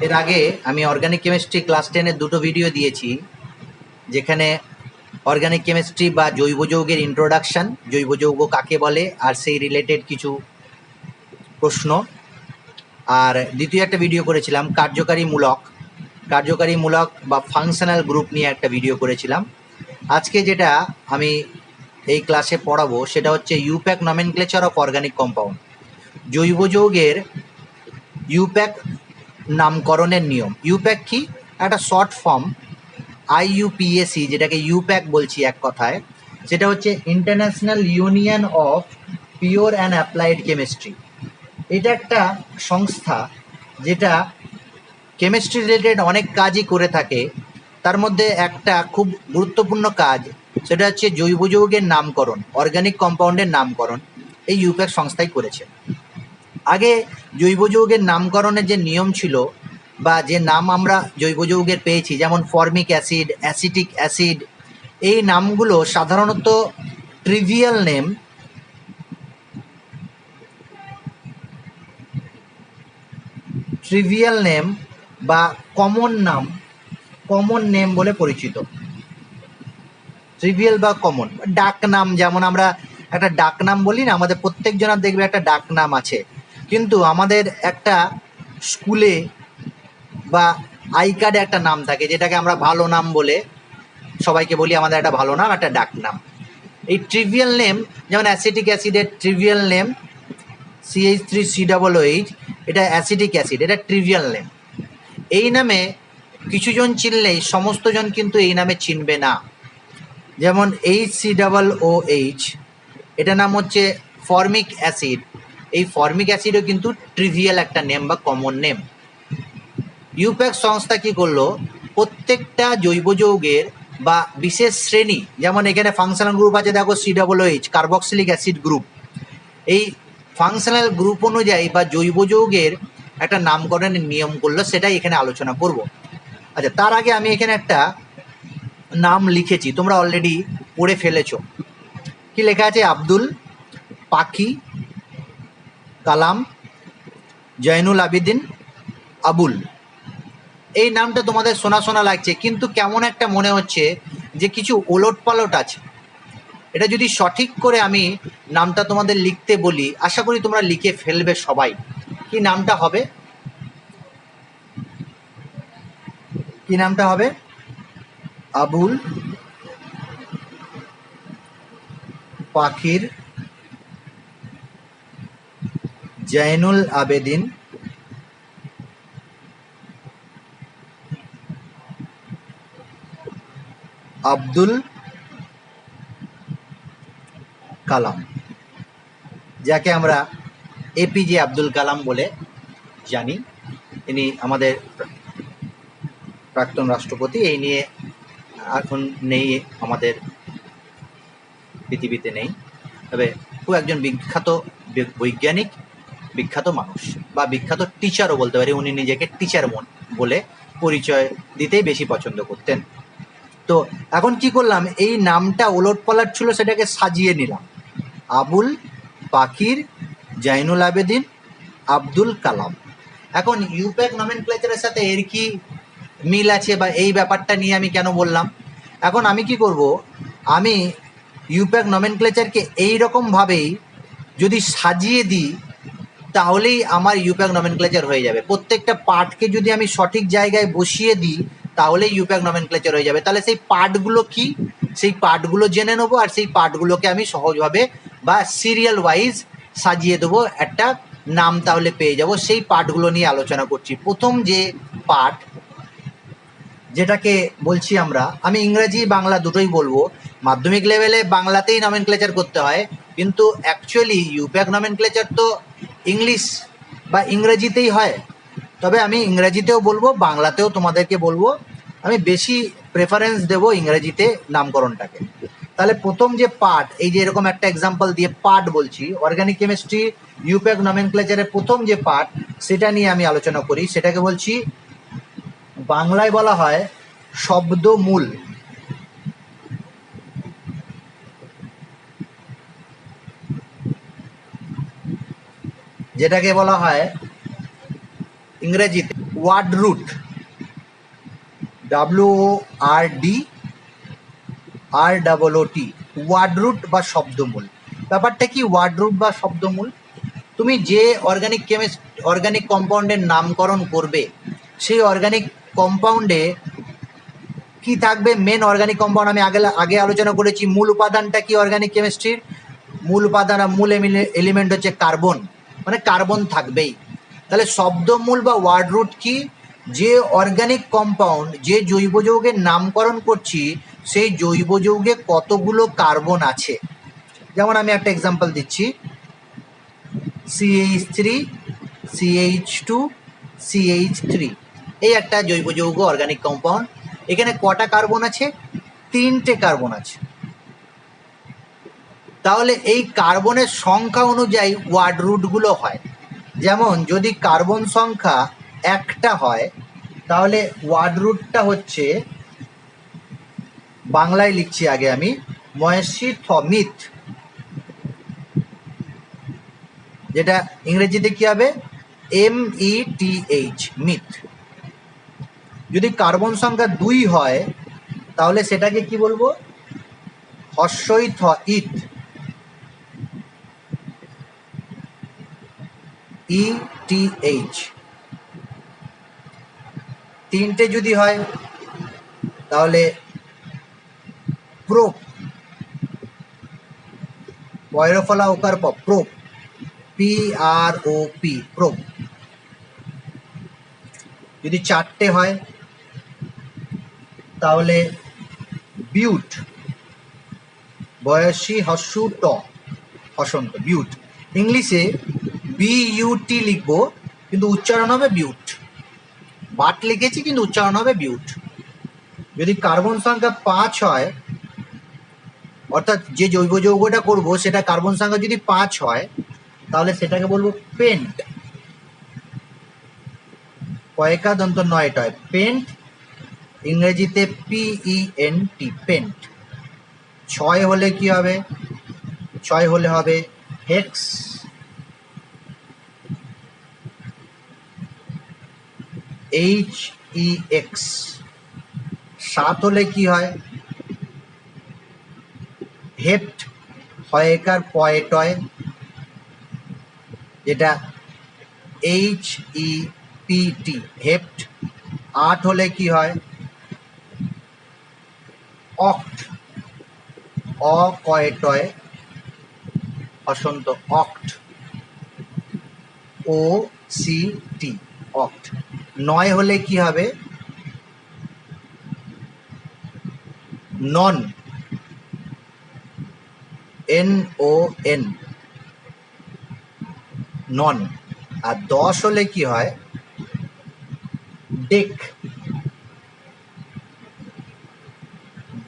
এর আগে আমি অর্গানিক কেমিস্ট্রি ক্লাস 10-এর দুটো ভিডিও দিয়েছি, যেখানে অর্গানিক কেমিস্ট্রি বা জৈব যৌগের ইন্ট্রোডাকশন, জৈব যৌগ কাকে বলে আর সেই রিলেটেড কিছু প্রশ্ন। আর দ্বিতীয় একটা ভিডিও করেছিলাম কার্যকারীমূলক বা ফাংশনাল গ্রুপ নিয়ে একটা ভিডিও করেছিলাম। আজকে যেটা আমি এই ক্লাসে পড়াবো সেটা হচ্ছে IUPAC nomenclature of organic compound, জৈব যৌগের ইউপ্যাক নামকরণের নিয়ম। ইউপ্যাক কি? একটা শর্ট ফর্ম, IUPAC, যেটাকে ইউপ্যাক বলছি এক কথায়, সেটা হচ্ছে international union of pure and applied chemistry. এটা একটা সংস্থা যেটা কেমিস্ট্রি রিলেটেড অনেক কাজই করে থাকে। তার মধ্যে একটা খুব গুরুত্বপূর্ণ কাজ, সেটা হচ্ছে জৈব যৌগের নামকরণ, অর্গানিক কম্পাউন্ডের নামকরণ এই ইউপ্যাক সংস্থাই করেছে। আগে জৈব যৌগের নামকরণের যে নিয়ম ছিল বা যে নাম আমরা জৈব যৌগের পেয়েছি, যেমন ফর্মিক অ্যাসিড, অ্যাসিটিক অ্যাসিড, এই নামগুলো সাধারণত ট্রিভিয়াল নেম বা কমন নেম বলে পরিচিত। ট্রিভিয়াল বা কমন ডাক নাম, যেমন আমরা একটা ডাক নাম বলি না, আমাদের প্রত্যেকজনের দেখবে একটা ডাক নাম আছে, কিন্তু আমাদের একটা স্কুলে বা আই কার্ডে একটা নাম থাকে যেটাকে আমরা ভালো নাম বলে সবাইকে বলি, আমাদের একটা ভালো নাম, একটা ডাক নাম। এই ট্রিভিয়াল নেম, যেমন অ্যাসিটিক অ্যাসিডের ট্রিভিয়াল নেম CH3COOH, এটা অ্যাসিটিক অ্যাসিড, এটা ট্রিভিয়াল নেম। এই নামে কিছুজন চিনলেই সমস্ত জন কিন্তু এই নামে চিনবে না। যেমন HCOOH, এটা নাম হচ্ছে ফর্মিক অ্যাসিড। এই ফর্মিক অ্যাসিডও কিন্তু ট্রিভিয়াল একটা নেম বা কমন নেম। ইউপ্যাক সংস্থা কি করলো, প্রত্যেকটা জৈব যৌগের বা বিশেষ শ্রেণী, যেমন এখানে ফাংশনাল গ্রুপ আছে, দেখো COOH, কার্বক্সিলিক অ্যাসিড গ্রুপ, এই ফাংশনাল গ্রুপ অনুযায়ী বা জৈব যৌগের একটা নামকরণের নিয়ম করলো, সেটাই এখানে আলোচনা করব। আচ্ছা, তার আগে আমি এখানে একটা নাম লিখেছি, তোমরা অলরেডি পড়ে ফেলেছ। কি লেখা আছে? আব্দুল, পাখি, কালাম, জয়নুল আবেদিন, আবুল। এই নামটা তোমাদের শোনা শোনা লাগছে, কিন্তু কেমন একটা মনে হচ্ছে যে কিছু ওলট পালট আছে। এটা যদি সঠিক করে আমি নামটা তোমাদের লিখতে বলি, আশা করি তোমরা লিখে ফেলবে সবাই। কি নামটা হবে? কি নামটা হবে? আবুল পাখির জয়নুল আবেদিন আব্দুল কালাম, যাকে আমরা APJ আব্দুল কালাম বলে জানি। ইনি আমাদের প্রাক্তন রাষ্ট্রপতি। এই নিয়ে এখন নেই, আমাদের পৃথিবীতে নেই, তবে খুব একজন বিখ্যাত বৈজ্ঞানিক, বিখ্যাত মানুষ বা বিখ্যাত টিচারও বলতে পারি। উনি নিজেকে টিচার বলে পরিচয় দিতেই বেশি পছন্দ করতেন। তো এখন কি করলাম, এই নামটা ওলট পালট ছিল, সেটাকে সাজিয়ে নিলাম। আবুল পাখির জয়নুল আবেদিন আব্দুল কালাম। এখন ইউপ্যাক নমেনক্লেচারের সাথে এর কি মিল আছে বা এই ব্যাপারটা নিয়ে আমি কেন বললাম? এখন আমি কি করব, আমি ইউপ্যাক নমেনক্লেচারকে এইরকমভাবেই যদি সাজিয়ে দিই, তাহলেই আমার ইউপ্যাক নমেনক্লেচার হয়ে যাবে। প্রত্যেকটা পার্টকে যদি আমি সঠিক জায়গায় বসিয়ে দিই, তাহলেই ইউপ্যাক নমেনক্লেচার হয়ে যাবে। তাহলে সেই পার্টগুলো কি, সেই পার্টগুলো জেনে নেবো, আর সেই পার্টগুলোকে আমি সহজভাবে বা সিরিয়াল ওয়াইজ সাজিয়ে দেবো, একটা নাম তাহলে পেয়ে যাব। সেই পার্টগুলো নিয়ে আলোচনা করছি। প্রথম যে পার্ট, যেটাকে বলছি আমরা, আমি ইংরেজি বাংলা দুটোই বলবো। মাধ্যমিক লেভেলে বাংলাতেই নমেনক্লেচার করতে হয়, কিন্তু অ্যাকচুয়ালি ইউপ্যাক নমেনক্লেচার তো ইংলিশ বা ইংরেজিতেই হয়। তবে আমি ইংরেজিতেও বলবো, বাংলাতেও তোমাদেরকে বলবো। আমি বেশি প্রেফারেন্স দেবো ইংরেজিতে নামকরণটাকে। তাহলে প্রথম যে পার্ট, এই যে এরকম একটা এক্সাম্পল দিয়ে পার্ট বলছি, অর্গানিক কেমিস্ট্রি ইউপ্যাক নমেনক্লেচারের প্রথম যে পার্ট, সেটা নিয়ে আমি আলোচনা করি। সেটাকে বলছি, বাংলায় বলা হয় শব্দমূল। যেটাকে বলা হয় ইংরেজিতে word root, WORD word root বা শব্দমূল। ব্যাপারটা কি ওয়ার্ড রুট বা শব্দমূল? তুমি যে অর্গানিক কম্পাউন্ডের নামকরণ করবে, সেই অর্গানিক কম্পাউন্ডে কি থাকবে? মেন অর্গানিক কম্পাউন্ড আমি আগে আলোচনা করেছি। মূল উপাদানটা কি অর্গানিক কেমিস্ট্রির? মূল উপাদান আর মূল এলিমেন্ট হচ্ছে কার্বন, মানে কার্বন থাকবেই। তাহলে শব্দমূল বা ওয়ার্ড রুট কি? যে অর্গানিক কম্পাউন্ড, যে জৈব যৌগের নামকরণ করছি, সেই জৈব যৌগে কতগুলো কার্বন আছে। যেমন আমি একটা এক্সাম্পল দিচ্ছি, CH3, CH2, CH3, এই একটা জৈব যৌগ অর্গানিক কম্পাউন্ড। এখানে কটা কার্বন আছে? 3টে কার্বন আছে। তাহলে এই কার্বনের সংখ্যা অনুযায়ী ওয়ার্ড রুটগুলো হয়। যেমন যদি কার্বন সংখ্যা একটা হয়, তাহলে ওয়ার্ড রুটটা হচ্ছে, বাংলায় লিখছি আগে আমি, ময়সিথমিথ, যেটা ইংরেজিতে কি হবে? METH, myth. যদি কার্বন সংখ্যা 2 হয়, তাহলে সেটাকে কি বলবো? হর্ষই থ ইথ, ETH। 3টে যদি হয়, তাহলে প্রোপ, পয়রফলা ওকার প্রোপ, PROP, প্রোপ। যদি 4টে হয়, তাহলে বিউট, বয়সী হস্যু ট, হসন্ত, বিউট। ইংলিশে BUT লিখবো, কিন্তু উচ্চারণ হবে বিউট। বাট লিখেছি কিন্তু উচ্চারণ হবে বিউট। যদি কার্বন সংখ্যা 5 হয়, অর্থাৎ যে জৈব যৌগটা করব সেটা কার্বন সংখ্যা যদি 5 হয়, তাহলে সেটাকে বলবো পেন্ট, পয়কা দন্ত নয় টয়, পেন্ট, ইংরেজিতে PENT, পেন্ট। 6 হলে কি হবে? 6 হলে হবে হেক্স, HEX। 7 হলে কি হয়? হেপ্ট, হয়কার পয়টয়, যেটা HEPT, হেপ্ট। 8 হলে কি হয়? অক্ট, অকয়টয়, হসন্ত, অক্ট, OCT, অক্ট। 9 হলে কি হবে? নন, NON, নন। আর 10 হলে কি হয়? Dec,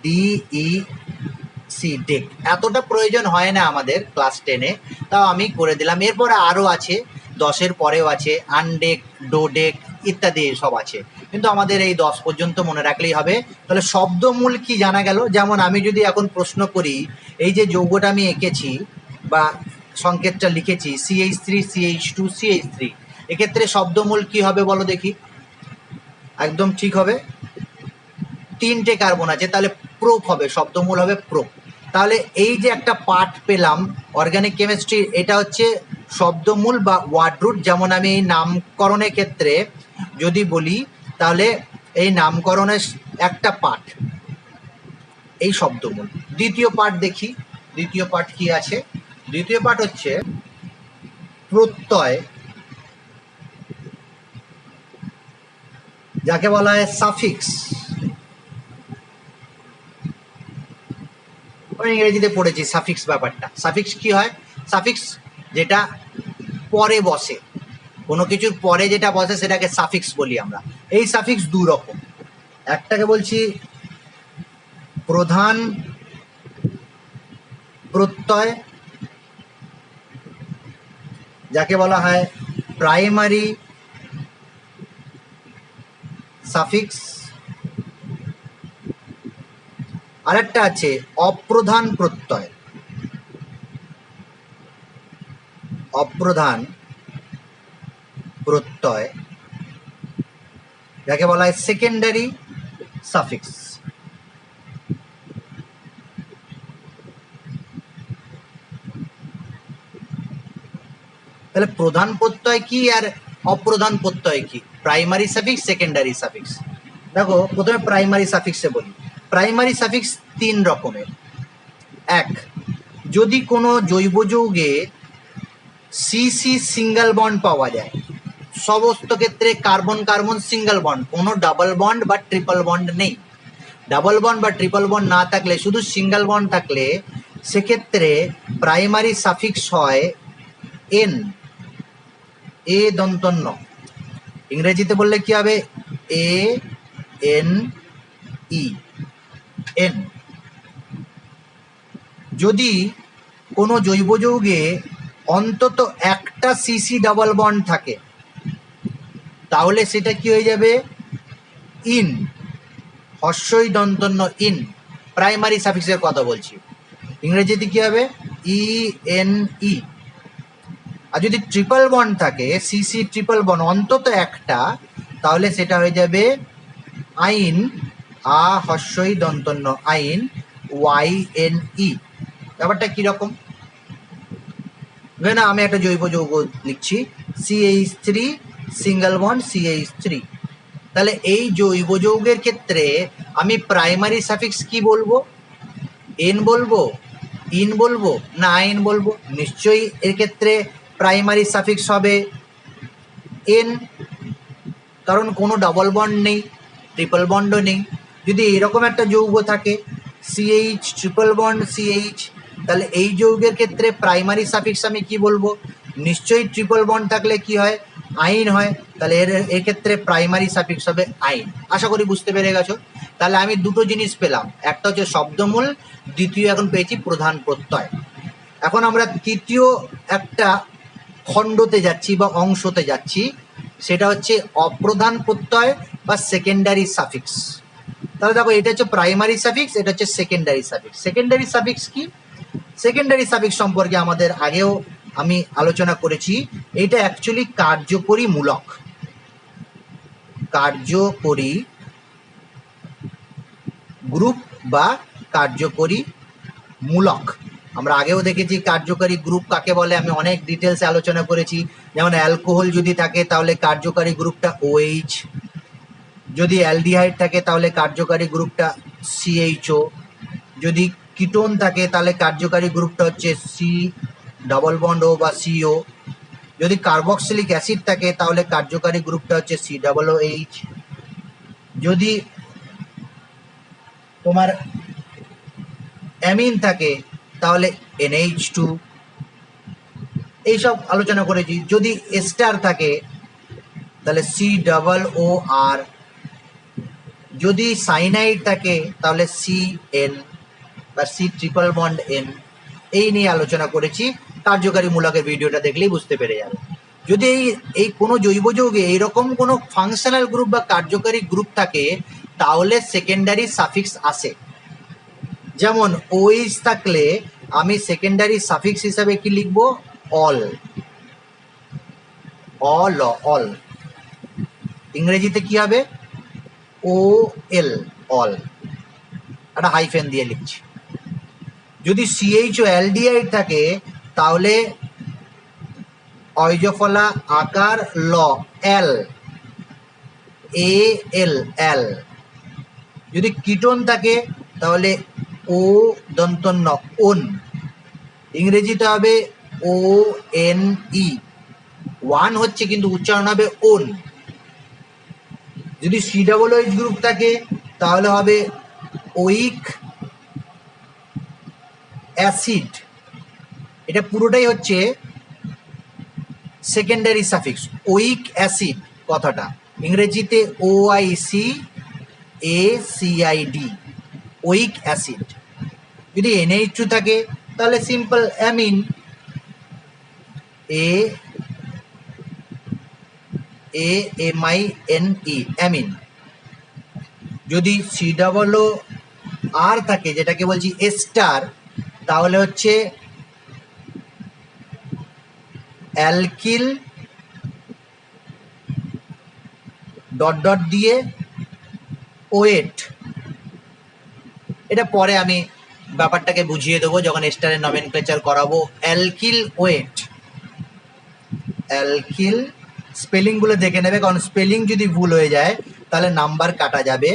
DEC, dec. এতটা প্রয়োজন হয় না আমাদের ক্লাস 10-এ, তাও আমি করে দিলাম। এরপরে আরও আছে, 10-এর পরেও আছে, আনডেক, ডোডেক ইত্যাদি সব আছে, কিন্তু আমাদের এই 10 পর্যন্ত মনে রাখলেই হবে। তাহলে শব্দমূল কি জানা গেল। যেমন আমি যদি এখন প্রশ্ন করি, এই যে যৌগটা আমি এঁকেছি বা সংকেতটা লিখেছি CH3, CH2, CH3, এক্ষেত্রে শব্দমূল কি হবে বলো দেখি? একদম ঠিক হবে, 3টে কার্বন আছে, তাহলে প্রোপ হবে, শব্দমূল হবে প্রোপ। তাহলে এই যে একটা পার্ট পেলাম অর্গানিক কেমিস্ট্রি, এটা হচ্ছে শব্দমূল বা ওয়ার্ড রুট। যেমন আমি এই নামকরণের ক্ষেত্রে যদি বলি, তাহলে এই নামকরণের একটা পার্ট এই শব্দমূল। দ্বিতীয় পার্ট দেখি, দ্বিতীয় পার্ট কি আছে? দ্বিতীয় পার্ট হচ্ছে প্রত্যয়, যাকে বলা হয় সাফিক্স। ইংরেজিতে পড়েছি সাফিক্স ব্যাপারটা। সাফিক্স কি হয়? সাফিক্স যেটা পরে বসে, কোনো কিছুর পরে যেটা বসে সেটাকে সাফিক্স বলি আমরা। এই সাফিক্স 2 রকম। একটাকে বলছি প্রধান প্রত্যয়, যাকে বলা হয় প্রাইমারি সাফিক্স। আরেকটা আছে অপ্রধান প্রত্যয়, অপ্রধান প্রত্যয়, যাকে বলা হয় সেকেন্ডারি সাফিক্স। তাহলে প্রধান প্রত্যয় কি আর অপ্রধান প্রত্যয় কি? Primary suffix, secondary suffix. দেখো প্রথমে প্রাইমারি সাফিক্সে বলি। প্রাইমারি সাফিক্স তিন রকমের। এক, যদি কোনো জৈব যৌগে সিসি সিঙ্গেল বন্ড পাওয়া যায়, সমস্ত ক্ষেত্রে কার্বন কার্বন সিঙ্গেল বন্ড, কোনো ডাবল বন্ড বা ট্রিপল বন্ড নেই। ডাবল বন্ড বা ট্রিপল বন্ড না থাকলে, শুধু সিঙ্গেল বন্ড থাকলে, সেক্ষেত্রে প্রাইমারি সাফিক্স হয় এন, এ দন্তন্য। ইংরেজিতে বললে কি হবে? A N E, N. যদি কোনো জৈব যৌগে অন্তত একটা সিসি ডাবল বন্ড থাকে, তাহলে সেটা কি হয়ে যাবে? ইন, হর্ষই দন্তন্য ইন। প্রাইমারি সাফিক্সের কথা বলছি। ইংরেজিতে কি হবে? ই এন ই। আর যদি ট্রিপল বন্ড থাকে, সিসি ট্রিপল বন্ড অন্তত একটা, তাহলে সেটা হয়ে যাবে আইন, আ হর্ষই দন্তন্য আইন, ওয়াই এন ই। ব্যাপারটা কিরকম? না, আমি একটা জৈব যৌগ লিখছি, CH3 সিঙ্গেল বন্ড CH3। তাহলে এই জৈব যৌগের ক্ষেত্রে আমি প্রাইমারি সাফিক্স কি বলবো? এন বলবো, ইন বলবো, না আইন বলবো? নিশ্চয়ই এর ক্ষেত্রে প্রাইমারি সাফিক্স হবে এন, কারণ কোনো ডাবল বন্ড নেই, ট্রিপল বন্ডও নেই। যদি এরকম একটা যৌগ থাকে CH ট্রিপল বন্ড CH, তাহলে এই যৌগের ক্ষেত্রে প্রাইমারি সাফিক্স আমি কি বলবো? নিশ্চয়ই ট্রিপল বন্ড থাকলে কি হয়? আইন হয়। তাহলে এর ক্ষেত্রে প্রাইমারি সাফিক্স হবে আইন। আশা করি বুঝতে পেরে গেছো। তাহলে আমি দুটো জিনিস পেলাম, একটা হচ্ছে শব্দমূল, দ্বিতীয় এখন পেয়েছি প্রধান প্রত্যয়। এখন আমরা তৃতীয় একটা খণ্ডতে যাচ্ছি বা অংশতে যাচ্ছি, সেটা হচ্ছে অপ্রধান প্রত্যয় বা সেকেন্ডারি সাফিক্স। তাহলে দেখো, এটা হচ্ছে প্রাইমারি সাফিক্স, এটা হচ্ছে সেকেন্ডারি সাফিক্স। সেকেন্ডারি সাফিক্স কি? সেকেন্ডারি সাফিক্স সম্পর্কে আমাদের আগেও আমি আলোচনা করেছি। এটা অ্যাকচুয়ালি কার্যকরী মূলক, কার্যকরী গ্রুপ বা কার্যকরী মূলক। আমরা আগেও দেখেছি কার্যকারী গ্রুপ কাকে বলে, আমি অনেক ডিটেলসে আলোচনা করেছি। যেমন অ্যালকোহল যদি থাকে তাহলে কার্যকারী গ্রুপটা OH, যদি অ্যালডিহাইড থাকে তাহলে কার্যকারী গ্রুপটা CHO, যদি কিটোন থাকে তাহলে কার্যকারী গ্রুপটা হচ্ছে C ডাবল বন্ড O বা CO, যদি কার্বক্সিলিক অ্যাসিড থাকে তাহলে কার্যকারী গ্রুপটা হচ্ছে COOH, যদি তোমার অ্যামিন থাকে তাহলে NH2, এইসব আলোচনা করেছি। যদি এস্টার থাকে তাহলে COOR, যদি সাইনাইড থাকে তাহলে CN বা C ট্রিপল বন্ড N। এই নিয়ে আলোচনা করেছি, কার্যকারী মূলকের ভিডিওটা দেখলেই বুঝতে পেরে যাবে। যদি এই কোনো জৈব যৌগে এইরকম কোনো ফাংশনাল গ্রুপ বা কার্যকারী গ্রুপ থাকে, তাহলে সেকেন্ডারি সাফিক্স আসে। যেমন OH থাকলে আমি সেকেন্ডারি সাফিক্স হিসাবে কি লিখবো? All, all, all. ইংরেজিতে কি হবে? OL, অল, একটা হাইফেন দিয়ে লিখছি। যদি CHO অ্যালডিহাইড থাকে তাহলে অইজফলা আকার ল, এল, AL, এল। যদি কিটোন থাকে তাহলে O দন্তন্য ওন, ইংরেজিতে হবে ONE, ওয়ান হচ্ছে কিন্তু উচ্চারণ হবে ওন। যদি COOH গ্রুপ থাকে তাহলে হবে ওইক অ্যাসিড। এটা পুরোটাই হচ্ছে সেকেন্ডারি সাফিক্স, ওইক অ্যাসিড কথাটা, ইংরেজিতে OICACID, ওইক অ্যাসিড। যদি NH2 থাকে তাহলে সিম্পল অ্যামিন, AMINE, অ্যামিন। যদি COOR থাকে, যেটাকে বলছি এস্টার, তাহলে হচ্ছে অ্যালকিল ডট ডট দিয়ে ওয়েট, এটা পরে আমি ব্যাপারটাকে বুঝিয়ে দেবো যখন এস্টারের নমেনক্লেচার করাবো। অ্যালকিল ওয়েট, অ্যালকিল স্পেলিংগুলো দেখে নেবে, কারণ স্পেলিং যদি ভুল হয়ে যায় তাহলে নাম্বার কাটা যাবে।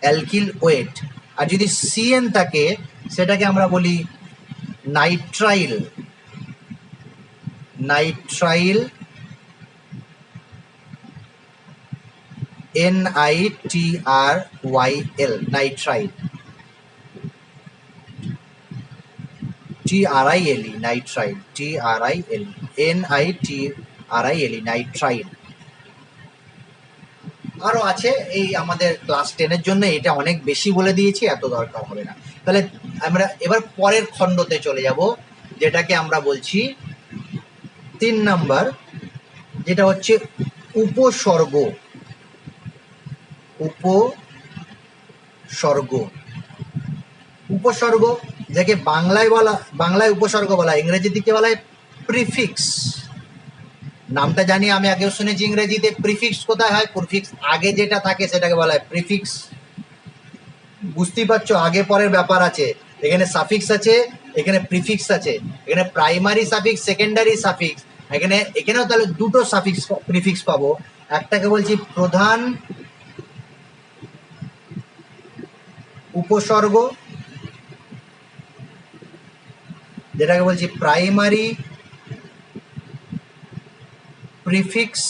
Alkyl wait. আর যদি সিএন থাকে সেটাকে আমরা বলি nitrile, nitrile, NITRYL, nitrile, TRILE, nitrile, TRILE, NITRILE, nitrile. আরো আছে, এই আমাদের ক্লাস 10-এর জন্য এটা অনেক বেশি বলে দিয়েছি, এত দরকার হবে না। তাহলে আমরা এবার পরের খণ্ডতে চলে যাব, যেটাকে আমরা বলছি 3 নাম্বার, যেটা হচ্ছে উপসর্গ। উপসর্গ, উপসর্গ যাকে বাংলায় উপসর্গ বলা হয়, ইংরেজি দিকে বলা হয় প্রিফিক্স। নামটা জানি, আমি আগেও শুনেছি ইংরেজিতে প্রিফিক্স কোথায় হয়, প্রিফিক্স আগে যেটা থাকে সেটাকে বলা হয় প্রিফিক্স। বুঝতেই পারছো, আগে পরের ব্যাপার আছে, এখানে সাফিক্স আছে, এখানে প্রিফিক্স আছে, এখানে প্রাইমারি সাফিক্স, সেকেন্ডারি সাফিক্স, এখানেও তাহলে দুটো সাফিক্স প্রিফিক্স পাবো। একটাকে বলছি প্রধান উপসর্গ, যেটাকে বলছি প্রাইমারি প্রিফিক্স,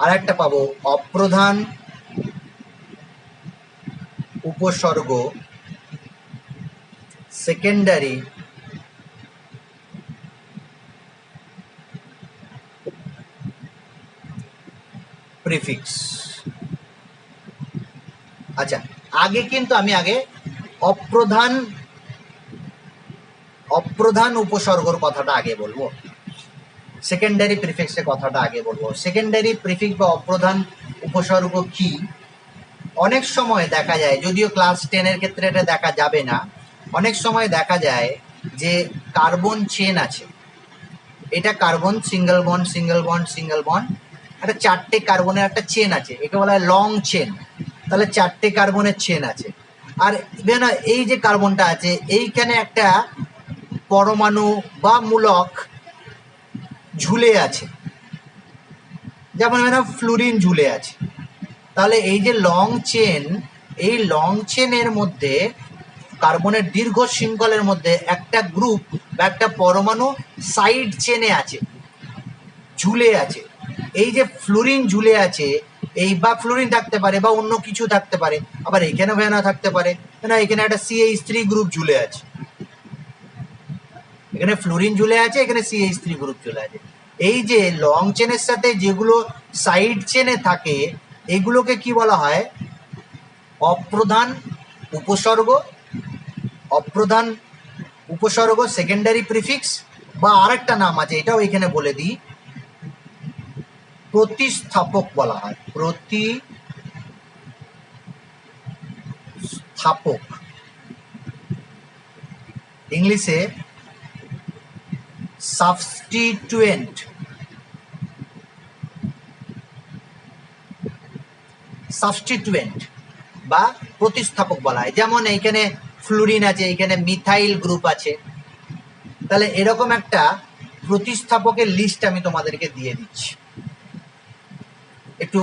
আর একটা পাবো অপ্রধান উপসর্গ, সেকেন্ডারি প্রিফিক্স। আচ্ছা, আগে কিন্তু আমি অপ্রধান উপসর্গর কথাটা আগে বলবো, সেকেন্ডারি প্রিফিক্সের কথাটা আগে বলবো। সেকেন্ডারি প্রিফিক্স বা অপ্রধান উপসর্গ কি? অনেক সময় দেখা যায়, যদিও ক্লাস 10-এর ক্ষেত্রে এটা দেখা যাবে না, অনেক সময় দেখা যায় যে কার্বন চেন আছে, এটা carbon single bond single bond single bond, একটা 4টে কার্বনের একটা চেন আছে, একে বলা হয় লং চেন। তাহলে 4টে কার্বনের চেন আছে, আর এই যে কার্বনটা আছে এইখানে একটা পরমাণু বা মূলক ঝুলে আছে, যেমন ফ্লুরিন ঝুলে আছে। তাহলে এই যে লং চেন, এই লং চেনের মধ্যে কার্বনের দীর্ঘ শৃঙ্খলের মধ্যে একটা গ্রুপ বা একটা পরমাণু সাইড চেনে আছে, ঝুলে আছে। এই যে ফ্লুরিন ঝুলে আছে, এই বা ফ্লুরিন থাকতে পারে বা অন্য কিছু থাকতে পারে, আবার এখানে ভেনা থাকতে পারে, এখানে একটা CH3 গ্রুপ ঝুলে আছে, এখানে ফ্লুরিন ঝুলে আছে, এখানে CH3 গ্রুপ ঝুলে আছে। এই যে লং চেনের সাথে যেগুলো সাইড চেনে থাকে এগুলোকে কি বলা হয়? অপ্রধান উপসর্গ, অপ্রধান উপসর্গ, সেকেন্ডারি প্রিফিক্স, বা আরেকটা নাম আছে, এটাও এখানে বলে দিই, প্রতিস্থাপক বলা হয়। প্রতিস্থাপক, ইংলিশে সাবস্টিটুয়েন্ট, সাবস্টিটুয়েন্ট বা প্রতিস্থাপক বলা হয়। যেমন এইখানে ফ্লুরিন আছে, এইখানে মিথাইল গ্রুপ আছে, তাহলে এরকম একটা প্রতিস্থাপকের লিস্ট আমি তোমাদেরকে দিয়ে দিচ্ছি। একটু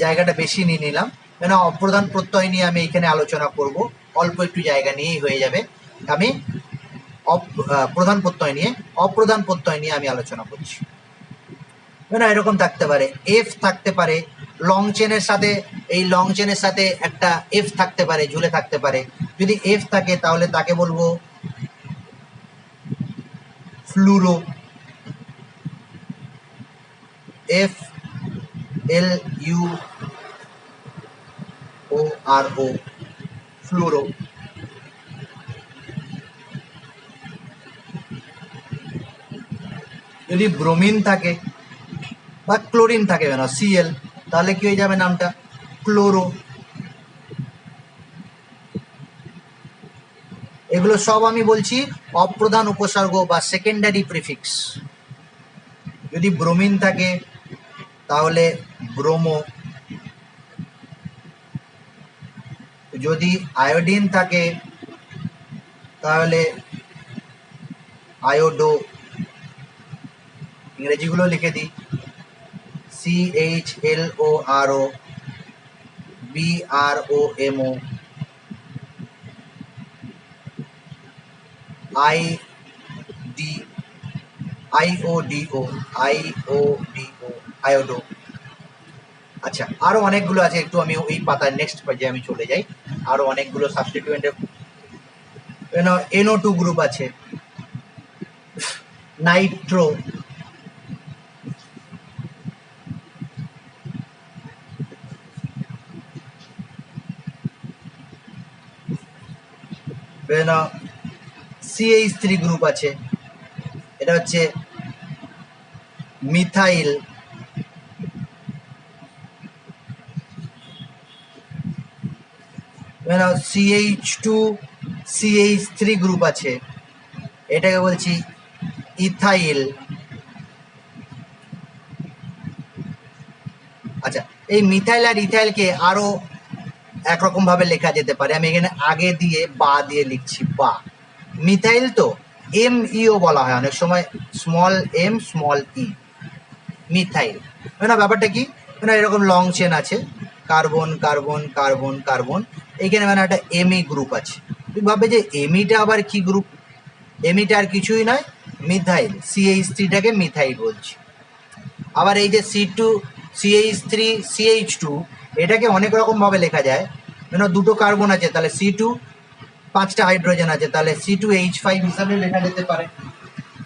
জায়গাটা বেশি নিয়ে নিলাম, কেন অপ্রধান প্রত্যয় নিয়ে আমি এখানে আলোচনা করব, অল্প একটু জায়গা নিয়েই হয়ে যাবে। আমি প্রধান প্রত্যয় নিয়ে, অপ্রধান প্রত্যয় নিয়ে আমি আলোচনা করছি। এরকম থাকতে পারে, এফ থাকতে পারে লং চেনের সাথে, এই লং চেনের সাথে একটা এফ থাকতে পারে, ঝুলে থাকতে পারে। যদি এফ থাকে তাহলে তাকে বলবো ফ্লুরো, FLURO, ফ্লুরো। যদি ব্রোমিন থাকে বা ক্লোরিন থাকে, Cl, তাহলে কি হয়ে যাবে নামটা? ক্লোরো। এগুলো সব আমি বলছি অপ্রধান উপসর্গ বা সেকেন্ডারি প্রিফিক্স। যদি ব্রোমিন থাকে তাহলে ব্রোমো, যদি আয়োডিন থাকে তাহলে আয়োডো, ইংরেজিগুলো লিখে দিই, CHLORO, BROMO, IODO, আয়োডো। আচ্ছা, আরো অনেকগুলো আছে, একটু আমি ওই পাতার নেক্সট পেজে আমি চলে যাই। আরো অনেকগুলো সাবস্টিটিউয়েন্টের NO2 গ্রুপ আছে, নাইট্রো, CH3 গ্রুপ আছে, এটা হচ্ছে মিথাইল, CH2 CH3 গ্রুপ আছে, এটাকে বলছি ইথাইল। আচ্ছা, এই মিথাইল আর ইথাইলকে আরো একরকম ভাবে লেখা যেতে পারে, আমি এখানে আগে দিয়ে বা দিয়ে লিখছি, বা। মিথাইল তো MeO বলা হয় অনেক সময়, small m small e, methyl. ব্যাপারটা কি, এরকম লং চেন আছে, কার্বন কার্বন কার্বন কার্বন, এইখানে একটা Me গ্রুপ আছে। তুমি ভাববে যে এমিটা আবার কি গ্রুপ? এমিটা আর কিছুই নয়, মিথাইল, CH3টাকে মিথাইল বলছি। আবার এই যে C2 CH3 CH2, এটাকে অনেক রকম ভাবে লেখা যায়। দুটো কার্বন আছে, তাহলে C2, 5টা হাইড্রোজেন আছে, তাহলে C2H5 হিসাবে লেখা যেতে পারে।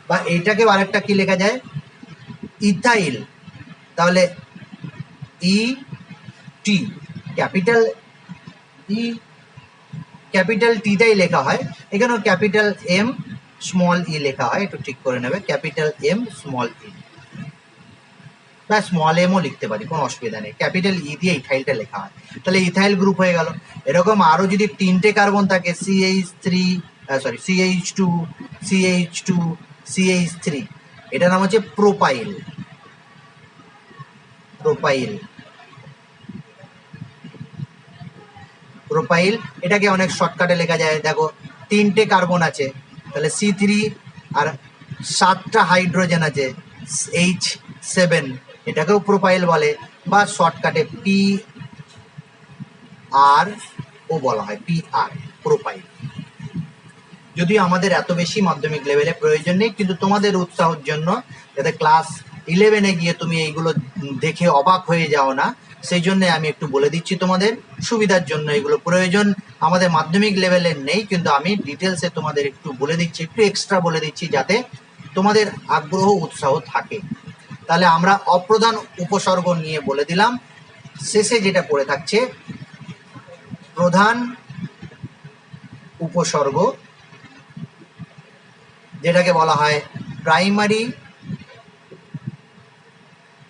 বা এইটাকেও আরেকটা কি লেখা যায়, ইথাইল, তাহলে ET, ক্যাপিটাল ই ক্যাপিটাল টিটাই লেখা হয়, এখানেও ক্যাপিটাল M স্মল ই লেখা হয়, একটু ঠিক করে নেবে, ক্যাপিটাল M স্মল ই বা স্মল এমও লিখতে পারি, কোনো অসুবিধা নেই, ক্যাপিটাল ই দিয়ে ইথাইলটা লেখা হয়, তাহলে ইথাইল গ্রুপ হয়ে গেল। এরকম আরো যদি 3টে কার্বন থাকে, CH2 CH2 CH3, এটার নাম হচ্ছে প্রোপাইল। প্রোপাইল প্রোপাইল এটাকে অনেক শর্টকাটে লেখা যায়, দেখো 3টে কার্বন আছে, তাহলে C3 আর 7টা হাইড্রোজেন আছে, H7, এটাকেও প্রোপাইল বলে, বা শর্টকাটে PR ও বলা হয়, PR, প্রোপাইল। যদিও আমাদের এত বেশি মাধ্যমিক লেভেলে প্রয়োজন নেই, কিন্তু তোমাদের উৎসাহের জন্য, যাতে ক্লাস 11-এ গিয়ে তুমি এইগুলো দেখে অবাক হয়ে যাও না, সেই জন্য আমি একটু বলে দিচ্ছি তোমাদের সুবিধার জন্য। এগুলো প্রয়োজন আমাদের মাধ্যমিক লেভেলের নেই, কিন্তু আমি ডিটেলসে তোমাদের একটু বলে দিচ্ছি, একটু এক্সট্রা বলে দিচ্ছি, যাতে তোমাদের আগ্রহ উৎসাহ থাকে। তাহলে আমরা অপ্রধান উপসর্গ নিয়ে বলে দিলাম। শেষে যেটা পড়ে থাকছে প্রধান উপসর্গ, যেটাকে বলা হয় প্রাইমারি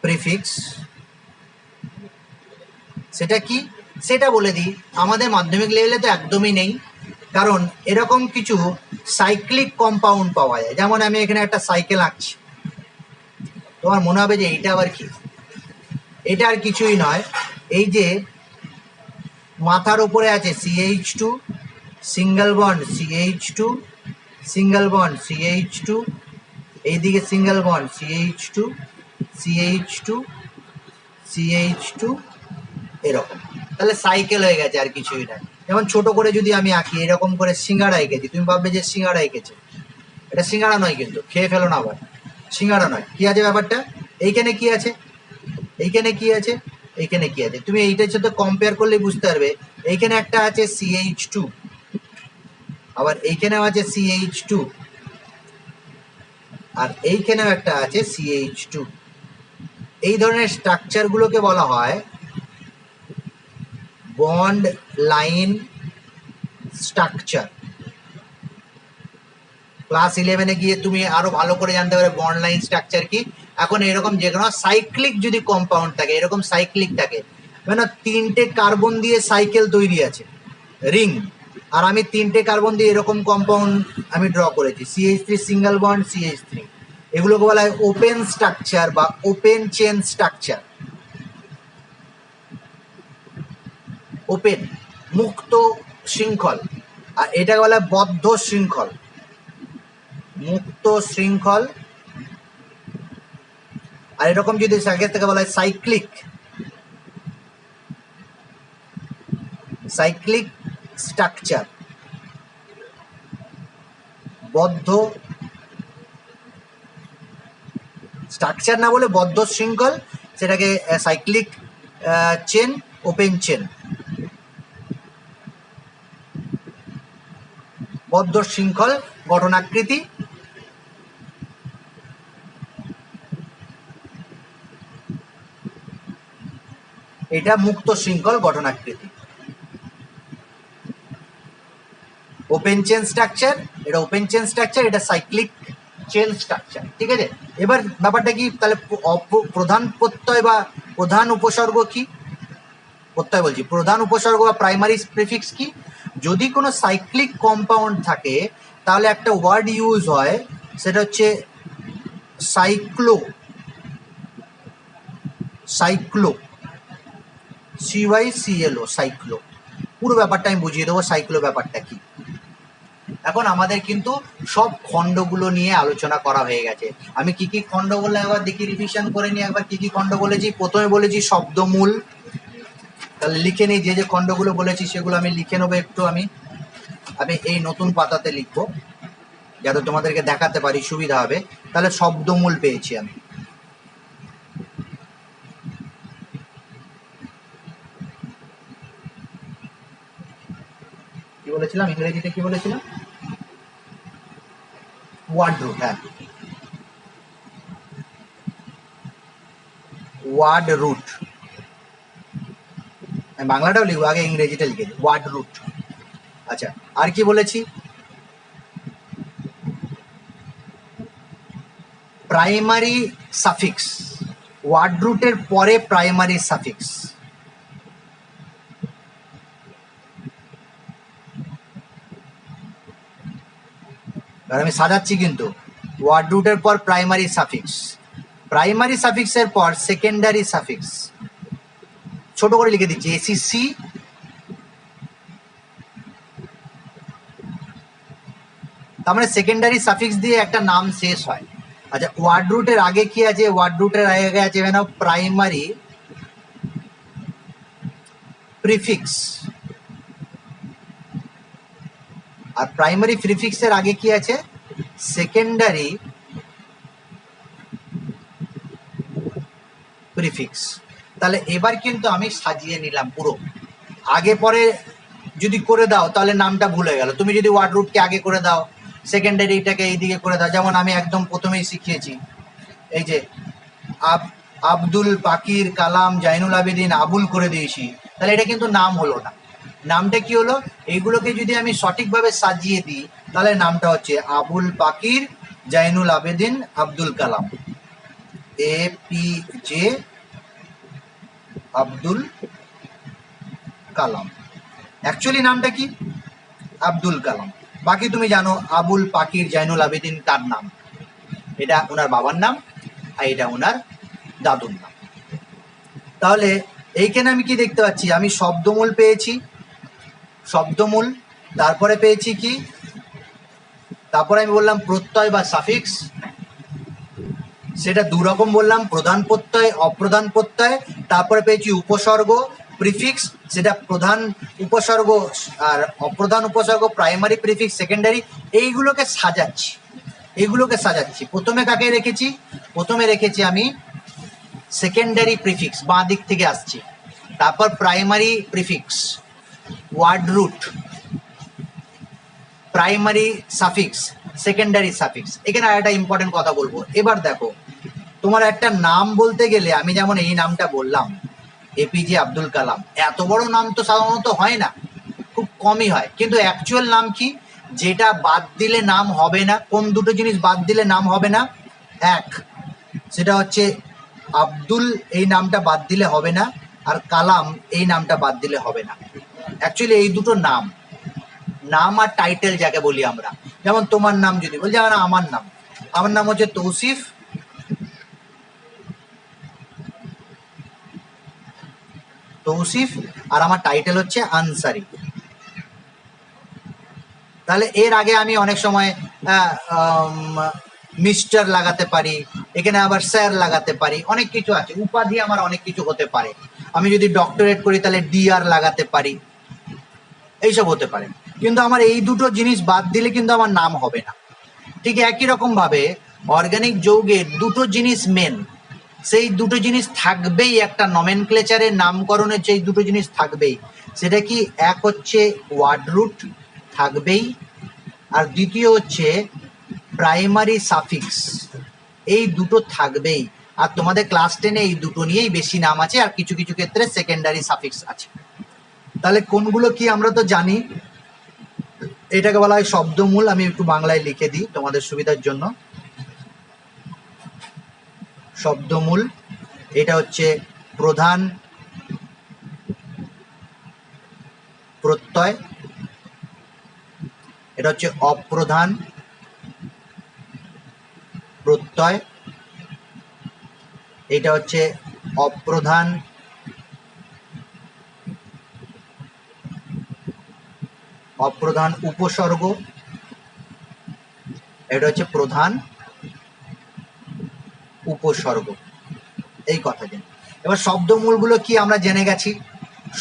প্রিফিক্স। সেটা কি, সেটা বলে দিই। আমাদের মাধ্যমিক লেভেলে তো একদমই নেই, কারণ এরকম কিছু সাইক্লিক কম্পাউন্ড পাওয়া যায়। যেমন আমি এখানে একটা সাইকেল আঁকছি, তোমার মনে হবে যে এইটা আবার কি, এটা আর কিছুই নয়, এই যে মাথার উপরে আছে CH2, single bond CH2, single bond CH2, এইদিকে single bond CH2 CH2 CH2, এরকম। তাহলে সাইকেল হয়ে গেছে, আর কিছুই নয়। যেমন ছোট করে যদি আমি আঁকি, এরকম করে সিঙ্গাড়া এঁকেছি, তুমি ভাববে যে সিঙ্গাড়া এঁকেছে, এটা সিঙ্গাড়া নয়, কিন্তু খেয়ে ফেলো না আবার, সিঙ্গাড়া নয়। কি আছে ব্যাপারটা, এইখানে কি আছে, এইখানে কি আছে, এইখানে কি আছে, তুমি এইটার সাথে কম্পেয়ার করলে বুঝতে পারবে। এইখানে একটা আছে CH2, আবার এইখানেও আছে CH2, আর এইখানেও একটা আছে CH2। এই ধরনের স্ট্রাকচারগুলোকে বলা হয় বন্ড লাইন স্ট্রাকচার। ক্লাস 11-এ গিয়ে তুমি আরো ভালো করে জানতে পারবে বন্ড লাইন স্ট্রাকচার কি। এখন এরকম যে কোনো সাইক্লিক যদি কম্পাউন্ড থাকে, এরকম সাইক্লিক থাকে, মানে 3টে কার্বন দিয়ে সাইকেল তৈরি আছে, রিং, আর আমি 3টে কার্বন দিয়ে এরকম কম্পাউন্ড আমি ড্র করেছি, CH3 সিঙ্গেল বন্ড CH3। এগুলোকে বলা হয় ওপেন স্ট্রাকচার বা ওপেন চেন স্ট্রাকচার। ওপেন মুক্ত শৃঙ্খল, আর এটাকে বলা হয় বদ্ধ শৃঙ্খল, মুক্ত শৃঙ্খল। আর এরকম যদি থাকে তাকে বলা হয় সাইক্লিক, সাইক্লিক স্ট্রাকচার, বদ্ধ স্ট্রাকচার না বলে বদ্ধ শৃঙ্খল, সেটাকে সাইক্লিক চেন, ওপেন চেন, বদ্ধ শৃঙ্খল গঠনাকৃতি। এটা মুক্ত শৃঙ্খল গঠনাকৃতি, ওপেন চেন স্ট্রাকচার, এটা ওপেন চেন স্ট্রাকচার, এটা সাইক্লিক চেন স্ট্রাকচার। ঠিক আছে, এবার ব্যাপারটা কি তাহলে প্রধান প্রত্যয় বা প্রধান উপসর্গ কি? প্রত্যয় বলছি, প্রধান উপসর্গ বা প্রাইমারি প্রিফিক্স কি? যদি কোনো সাইক্লিক কম্পাউন্ড থাকে তাহলে একটা ওয়ার্ড ইউজ হয়, সেটা হচ্ছে সাইক্লো, সাইক্লো, CYCLO, সাইক্লো। পুরো ব্যাপারটা আমি বুঝিয়ে দেবো সাইক্লো ব্যাপারটা কি। এখন আমাদের কিন্তু সব খণ্ডগুলো নিয়ে আলোচনা করা হয়ে গেছে। আমি কি কি খণ্ড বললাম একবার দেখি, রিভিশন করে নিই একবার কি কি খণ্ড বলেছি। প্রথমে বলেছি শব্দমূল, তাহলে লিখে নিই যে যে খণ্ডগুলো বলেছি সেগুলো আমি লিখে নেবো একটু। আমি এই নতুন পাতাতে লিখবো যাতে তোমাদেরকে দেখাতে পারি সুবিধা হবে। তাহলে শব্দমূল পেয়েছি আমি, কি বলেছিলাম ইংরেজিতে, কি বলেছিলাম? Word root. হ্যাঁ, ওয়ার্ড রুট, বাংলাটাও লিখবো, আগে ইংরেজিটা লিখে দিই, ওয়ার্ড রুট। আচ্ছা, আর কি বলেছি? প্রাইমারি সাফিক্স, ওয়ার্ড রুটের পরে প্রাইমারি সাফিক্স। আমি সাজাচ্ছি কিন্তু, ওয়ার্ড রুটের পর প্রাইমারি সাফিক্স, প্রাইমারি সাফিক্সের পর সেকেন্ডারি সাফিক্স। ছোট করে লিখে দিচ্ছি ACC, তার মানে সেকেন্ডারি সাফিক্স দিয়ে একটা নাম শেষ হয়। আচ্ছা, ওয়ার্ড রুটের আগে কি আছে? ওয়ার্ড রুটের আগে আছে প্রাইমারি প্রিফিক্স, আর প্রাইমারি প্রিফিক্সের আগে কি আছে? Secondary prefix. তাহলে এবার কিন্তু আমি সাজিয়ে নিলাম পুরো। আগে পরে যদি করে দাও তাহলে নামটা ভুলে গেল। তুমি যদি ওয়ার্ড রুটকে আগে করে দাও, সেকেন্ডারিটাকে এইদিকে করে দাও, যেমন আমি একদম প্রথমেই শিখিয়েছি, এই যে আব্দুল পাকির কালাম জাইনুল আবেদিন আবুল করে দিয়েছি, তাহলে এটা কিন্তু নাম হলো না। নামটা কি হলো? এইগুলোকে যদি আমি সঠিকভাবে সাজিয়ে দিই তাহলে নামটা হচ্ছে আবুল পাকির জাইনুল আবেদিন আব্দুল কালাম, APJ আব্দুল কালাম। অ্যাকচুয়ালি নামটা কি? আব্দুল কালাম। বাকি তুমি জানো আবুল পাকির জাইনুল আবেদিন তার নাম, এটা ওনার বাবার নাম, আর এটা ওনার দাদুর নাম। তাহলে এইখানে আমি কি দেখতে পাচ্ছি? আমি শব্দমূল পেয়েছি, শব্দমূল, তারপরে পেয়েছি কি? তারপরে আমি বললাম প্রত্যয় বা সাফিক্স, সেটা দুরকম বললাম, প্রধান প্রত্যয়, অপ্রধান প্রত্যয়। তারপরে পেয়েছি উপসর্গ, প্রিফিক্স, সেটা প্রধান উপসর্গ আর অপ্রধান উপসর্গ, প্রাইমারি প্রিফিক্স, সেকেন্ডারি। এইগুলোকে সাজাচ্ছি, এইগুলোকে সাজাচ্ছি। প্রথমে কাকে রেখেছি? প্রথমে রেখেছি আমি সেকেন্ডারি প্রিফিক্স, বাঁ দিক থেকে আসছি। তারপর primary prefix, word root, primary suffix, secondary suffix. এখানে আর একটা ইম্পর্টেন্ট কথা বলবো। এবার দেখো, তোমার একটা নাম বলতে গেলে, আমি যেমন এই নামটা বললাম APJ আব্দুল কালাম, এত বড় নাম তো সাধারণত হয় না, খুব কমই হয়। কিন্তু অ্যাকচুয়াল নাম কি? যেটা বাদ দিলে নাম হবে না। কোন দুটো জিনিস বাদ দিলে নাম হবে না? এক, সেটা হচ্ছে আব্দুল, এই নামটা বাদ দিলে হবে না, আর কালাম এই নামটা বাদ দিলে হবে না। অ্যাকচুয়ালি এই দুটো নাম, নাম আর টাইটেল যাকে বলি আমরা, যেমন তোমার নাম যদি বলি, যেমন আমার নাম হচ্ছে তৌসিফ, আর আমার টাইটেল হচ্ছে আনসারি। তাহলে এর আগে আমি অনেক সময় মিস্টার লাগাতে পারি, এখানে আবার স্যার লাগাতে পারি, অনেক কিছু আছে, উপাধি আমার অনেক কিছু হতে পারে। আমি যদি ডক্টরেট করি তাহলে ডিআর লাগাতে পারি, এইসব হতে পারে। কিন্তু আমার এই দুটো জিনিস বাদ দিলে কিন্তু আমার নাম হবে না। ঠিক একই রকম ভাবে অর্গানিক যৌগের দুটো জিনিস মেন, সেই দুটো জিনিস থাকবেই, একটা নমেনক্লেচারের নামকরণের যে দুটো জিনিস থাকবেই, সেটা কি, এক হচ্ছে ওয়ার্ড রুট থাকবেই, আর দ্বিতীয় হচ্ছে প্রাইমারি সাফিক্স, এই দুটো থাকবেই। আর তোমাদের ক্লাস 10-এ এই দুটো নিয়েই বেশি নাম আছে, আর কিছু কিছু ক্ষেত্রে সেকেন্ডারি সাফিক্স আছে। তাহলে কোনগুলো কি আমরা তো জানি, এটাকে বলা হয় শব্দমূল। আমি একটু বাংলায় লিখে দিই তোমাদের সুবিধার জন্য। শব্দমূল, এটা হচ্ছে প্রধান প্রত্যয়, এটা হচ্ছে অপ্রধান প্রত্যয়, এটা হচ্ছে অপ্রধান উপসর্গ, এটা হচ্ছে প্রধান উপসর্গ। এই কথা জেনে এবার শব্দমূলগুলো কি আমরা জেনে গেছি।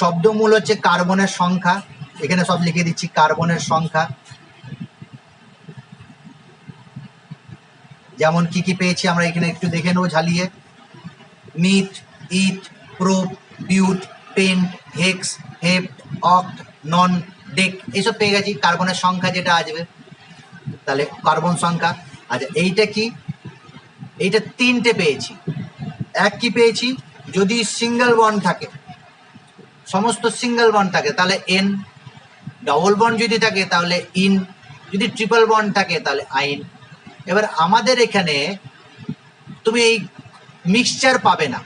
শব্দমূল হচ্ছে কার্বনের সংখ্যা, এখানে সব লিখে দিচ্ছি, কার্বনের সংখ্যা। যেমন কি কি পেয়েছি আমরা এখানে একটু দেখে নেবো ঝালিয়ে। মিথ, ইথ, প্রোপ, বিউট, পেন্ট, হেক্স, হেপ্ট, অক্ট, নন, ডেক, এইসব পেয়ে গেছি, কার্বনের সংখ্যা যেটা আসবে। তাহলে কার্বন সংখ্যা। আচ্ছা, এইটা কি, এইটা তিনটে পেয়েছি। এক কি পেয়েছি, যদি সিঙ্গেল বন্ড থাকে, সমস্ত সিঙ্গেল বন্ড থাকে তাহলে এন, ডবল বন্ড যদি থাকে তাহলে ইন, যদি ট্রিপল বন্ড থাকে তাহলে আইন। এবার আমাদের এখানে তুমি এই মিক্সচার পাবে না,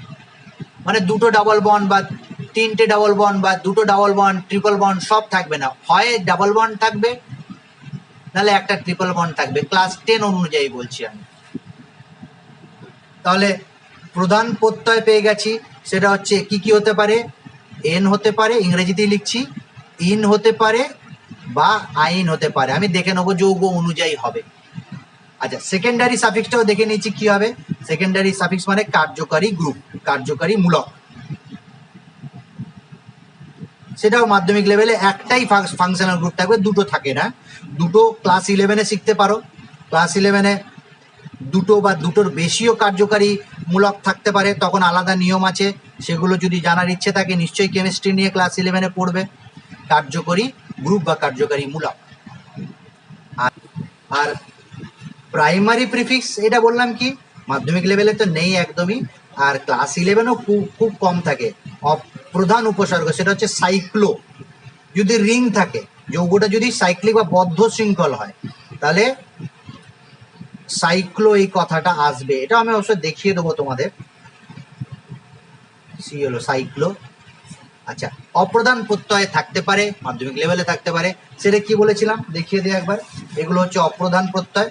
মানে দুটো ডাবল বন্ড বা তিনটে ডাবল বন্ড বা দুটো ডাবল বন্ড, ট্রিপল বন্ড সব থাকবে না, হয় ডাবল বন্ড থাকবে নাহলে একটা ট্রিপল বন্ড থাকবে। ক্লাস 10 অনুযায়ী বলছি আমি। তাহলে প্রধান প্রত্যয় পেয়ে গেছি, সেটা হচ্ছে কি কি হতে পারে, এন হতে পারে, ইংরেজিতে লিখছি, ইন হতে পারে বা আইন হতে পারে। আমি দেখে নেবো যৌগ অনুযায়ী হবে। আচ্ছা, সেকেন্ডারি সাফিক্সটাও দেখে নিচ্ছি কি হবে। সেকেন্ডারি সাফিক্স মানে কার্যকারী গ্রুপ, কার্যকারী মূলক। সেটাও মাধ্যমিক লেভেলে একটাই ফাংশনাল গ্রুপ থাকবে, দুটো থাকে না। দুটো ক্লাস 11-এ শিখতে পারো। ক্লাস 11-এ দুটো বা দুটোর বেশিও কার্যকারী মূলক থাকতে পারে, তখন আলাদা নিয়ম আছে, সেগুলো যদি জানার ইচ্ছে থাকে নিশ্চয়ই কেমিস্ট্রি নিয়ে ক্লাস 11-এ পড়বে। কার্যকরী গ্রুপ বা কার্যকারী মূলক। আর প্রাইমারি প্রিফিক্স, এটা বললাম কি, মাধ্যমিক লেভেলে তো নেই একদমই, আর ক্লাস 11-ও খুব কম থাকে। প্রধান উপসর্গ, সেটা হচ্ছে সাইক্লো। যদি রিং থাকে, যৌগটা যদি সাইক্লিক বা বদ্ধ শৃঙ্খল হয়, তাহলে সাইক্লো এই কথাটা আসবে। এটা আমি অবশ্যই দেখিয়ে দেবো তোমাদের। সি হলো সাইক্লো। আচ্ছা, অপ্রধান প্রত্যয় থাকতে পারে, মাধ্যমিক লেভেলে থাকতে পারে, সেটা কি বলেছিলাম দেখিয়ে দিই একবার। এগুলো হচ্ছে অপ্রধান প্রত্যয়,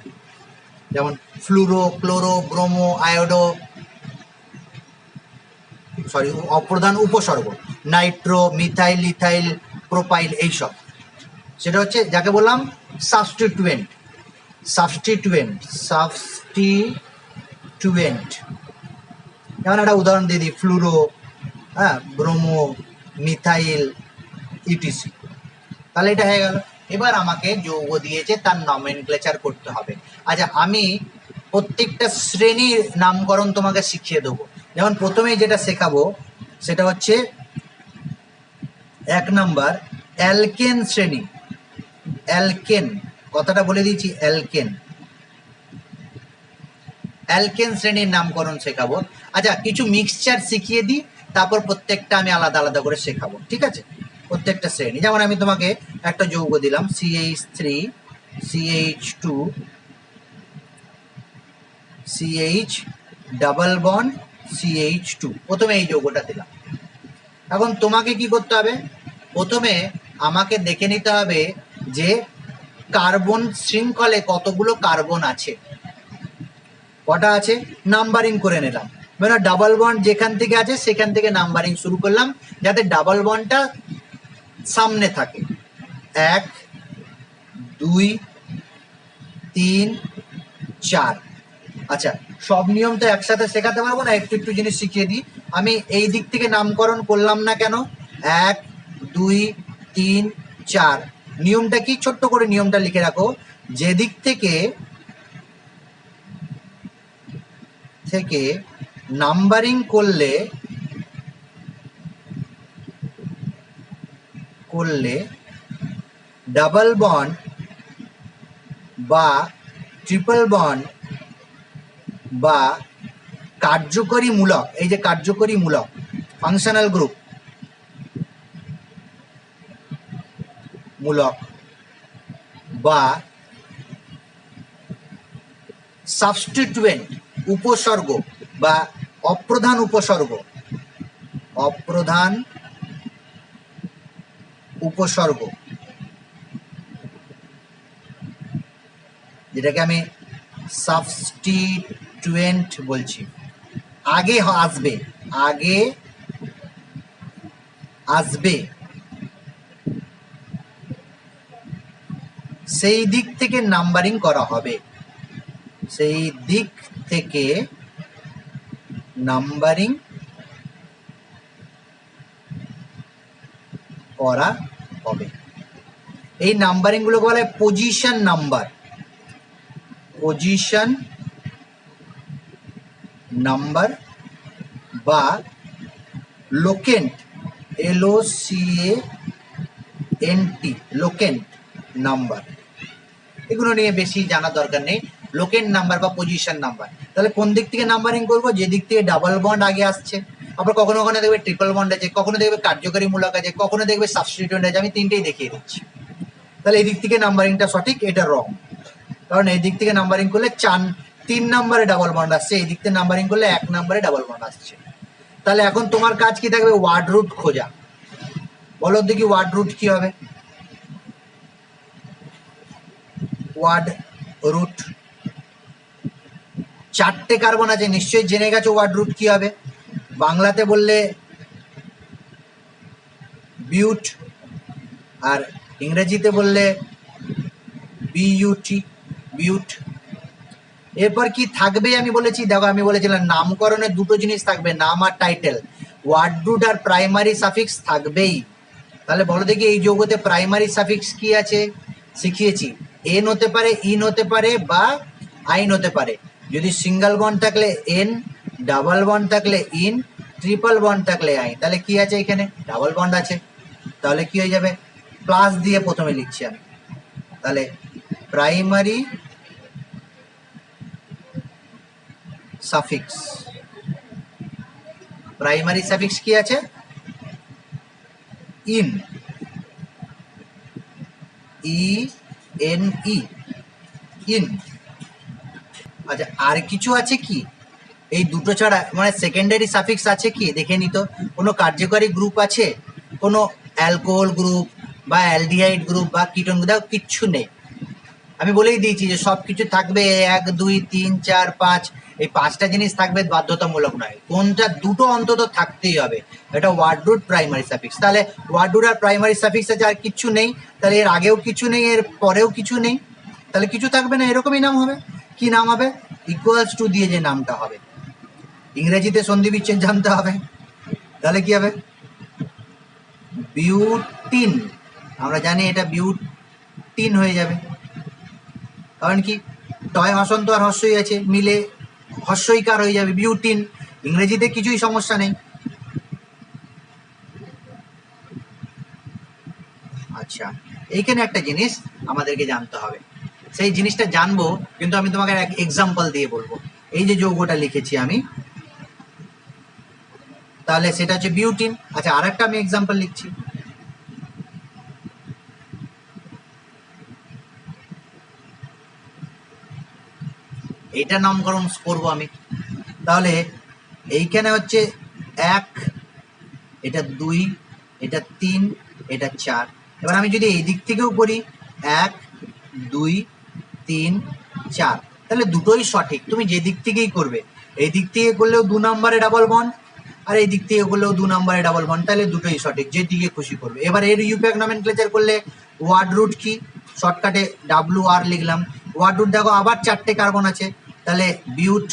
যেমন ফ্লুরো, ক্লোরো, ব্রোমো, আয়োডো, অপ্রধান উপসর্গ, নাইট্রো, মিথাইল, ইথাইল, প্রোপাইল, এইসব। সেটা হচ্ছে যাকে বললাম সাবস্টিটুয়েন্ট। যেমন একটা উদাহরণ দিয়ে দিই, ফ্লুরো, হ্যাঁ, ব্রোমো, মিথাইল, ইটিসি। তাহলে এটা হয়ে গেল। এবার আমাকে যৌগ দিয়েছে, তার নমেনক্লেচার করতে হবে। আচ্ছা, আমি প্রত্যেকটা শ্রেণীর নামকরণ তোমাকে শিখিয়ে দেবো। যেমন প্রথমেই যেটা শেখাবো সেটা হচ্ছে 1 নম্বর অ্যালকেন শ্রেণী। অ্যালকেন কথাটা বলে দিয়েছি, অ্যালকেন শ্রেণীর নামকরণ শেখাবো। আচ্ছা, কিছু মিক্সচার শিখিয়ে দিই, তারপর প্রত্যেকটা আমি আলাদা আলাদা করে শেখাবো, ঠিক আছে? প্রত্যেকটা শ্রেণী, যেমন আমি তোমাকে একটা যৌগ দিলাম CH3 CH2 CH double bond CH2, প্রথমে এই যৌগটা দিলাম। এখন তোমাকে কি করতে হবে, প্রথমে আমাকে দেখে নিতে হবে যে কার্বন শৃঙ্খলে কতগুলো কার্বন আছে, কটা আছে, নাম্বারিং করে নিলাম। মানে ডাবল বন্ড যেখান থেকে আছে সেখান থেকে নাম্বারিং শুরু করলাম, যাতে ডাবল বন্ডটা সামনে থাকে। 1 2 3 4। আচ্ছা, সব নিয়ম তো একসাথে শেখাতে পারবো না, একটু একটু জিনিস শিখিয়ে দিই। আমি এই দিক থেকে নামকরণ করলাম না কেন? 1 2 3 4। নিয়মটা কি, ছোট্ট করে নিয়মটা লিখে রাখো। যে দিক থেকে নাম্বারিং করলে ডাবল বন্ড বা ট্রিপল বন্ড বা কার্যকরী মূলক, এই যে কার্যকরী মূলক ফাংশনাল গ্রুপ মূলক বা সাবস্টিটিউয়েন্ট উপসর্গ বা অপ্রধান উপসর্গ যেটাকে আমি সাবস্টিটিউয়েন্ট বলছি, আগে আসবে সেই দিক থেকে নাম্বারিং করা হবে, সেই দিক থেকে নাম্বারিং করা হবে। এই নাম্বারিং গুলোকে বলা হয় পজিশন নাম্বার বা লোকেন্ট, LOCANT লোকেন্ট নাম্বার। এগুলো নিয়ে বেশি জানার দরকার নেই। লোকেন্ট নাম্বার বা পজিশন নাম্বার। তাহলে কোন দিক থেকে নাম্বারিং করবো? যে দিক থেকে ডাবল বন্ড আগে আসছে, আবার কখনো কখনো দেখবে ট্রিপল বন্ড আছে, কখনো দেখবে কার্যকরী মূলক আছে, কখনো দেখবে সাবস্টিটিউয়েন্ট আছে। আমি তিনটেই দেখিয়ে দিচ্ছি। তাহলে এই দিক থেকে নাম্বারিংটা সঠিক, এটা রং। কারণ এই দিক থেকে নাম্বারিং করলে 3 নম্বরে ডাবল বন্ড আসছে, এই দিক থেকে নাম্বারিং করলে 1 নম্বরে ডাবল বন্ড আসছে। তাহলে এখন তোমার কাজ কি থাকবে? ওয়ার্ড রুট খোঁজা। বলো দেখি ওয়ার্ড রুট কি হবে? ওয়ার্ড রুট 4টে কার্বন আছে, নিশ্চয়ই জেনে গেছো ওয়ার্ড রুট কি হবে। বাংলাতে বললে বিউট, আর ইংরেজিতে বললে বিউট। এরপর কি থাকবে আমি বলেছি, দেখো আমি বলেছিলাম নামকরণে দুটো জিনিস থাকবে, নাম আর টাইটেল। ওয়ার্ড রুট আর প্রাইমারি সাফিক্স থাকবেই। তাহলে বলো দেখি এই যৌগতে প্রাইমারি সাফিক্স কি আছে? শিখিয়েছি, এন হতে পারে, ইন হতে পারে বা আইন হতে পারে। যদি সিঙ্গেল বন্ড থাকলে এন, ডাবল বন্ড থাকলে ইন, ট্রিপল বন্ড থাকলে আইন। তাহলে কি আছে এখানে? ডাবল বন্ড আছে। তাহলে কি হয়ে যাবে? প্লাস দিয়ে প্রথমে লিখছি আমি। তাহলে প্রাইমারি সাফিক্স, প্রাইমারি সাফিক্স কি আছে? In, ENE, in. আচ্ছা, আর কিছু আছে কি এই দুটো ছাড়া? মানে সেকেন্ডারি সাফিক্স আছে কি দেখে নিত। কোনো কার্যকরী গ্রুপ আছে? কোনো অ্যালকোহল গ্রুপ বা অ্যালডিহাইড গ্রুপ বা কিটোন গ্রুপ? কিচ্ছু নেই। আমি বলেই দিয়েছি যে সব কিছু থাকবে 1 2 3 4 5, এই 5টা জিনিস থাকবে, বাধ্যতামূলক নয়। কোনটা দুটো অন্তত থাকতেই হবে। এটা ওয়ার্ড রুট প্রাইমারি সাফিক্স। তাহলে ওয়ার্ড রুট আর প্রাইমারি সাফিক্স আছে, আর কিছু নেই। তাহলে এর আগেও কিছু নেই, এর পরেও কিছু নেই, তাহলে কিছু থাকবে না, এরকমই নাম হবে। কি নাম হবে? ইকুয়ালস টু দিয়ে যে নামটা হবে। ইংরেজিতে সন্ধি বিচ্ছেদ জানতে হবে। তাহলে কি হবে? বিউটিন। আমরা জানি এটা বিউটিন হয়ে যাবে। কারণ কি, টয় হসন্ত আর হর্ষই আছে, মিলে হর্ষইকার হয়ে যাবে, বিউটিন। ইংরেজিতে কিছুই সমস্যা নেই। আচ্ছা, এইখানে একটা জিনিস আমাদেরকে জানতে হবে। সেই জিনিসটা জানবো, কিন্তু আমি তোমাকে এক এক্সাম্পল দিয়ে বলবো। এই যে যৌগটা লিখেছি আমি, তাহলে সেটা হচ্ছে বিউটিন। আচ্ছা, আর একটা আমি এক্সাম্পল লিখছি। এটা নামকরণ করবো আমি। তাহলে এইখানে হচ্ছে 1, এটা 2, এটা 3, এটা 4। এবার আমি যদি এই দিক থেকেও করি 1 2 3 4, তাহলে দুটোই সঠিক। তুমি যে দিক থেকেই করবে, এই দিক থেকে করলেও 2 নম্বরে ডাবল বন্ড, আর এই দিক থেকে করলেও 2 নম্বরে ডাবল বন্ড, তাহলে দুটোই সঠিক, যে দিকে খুশি করবে। এবার এর ইউপ্যাক নমেনক্লেচার করলে ওয়ার্ড রুট কি, শর্টকাটে WR লিখলাম। ওয়ার্ড রুট দেখো আবার 4টে কার্বন আছে, তাহলে বিউট।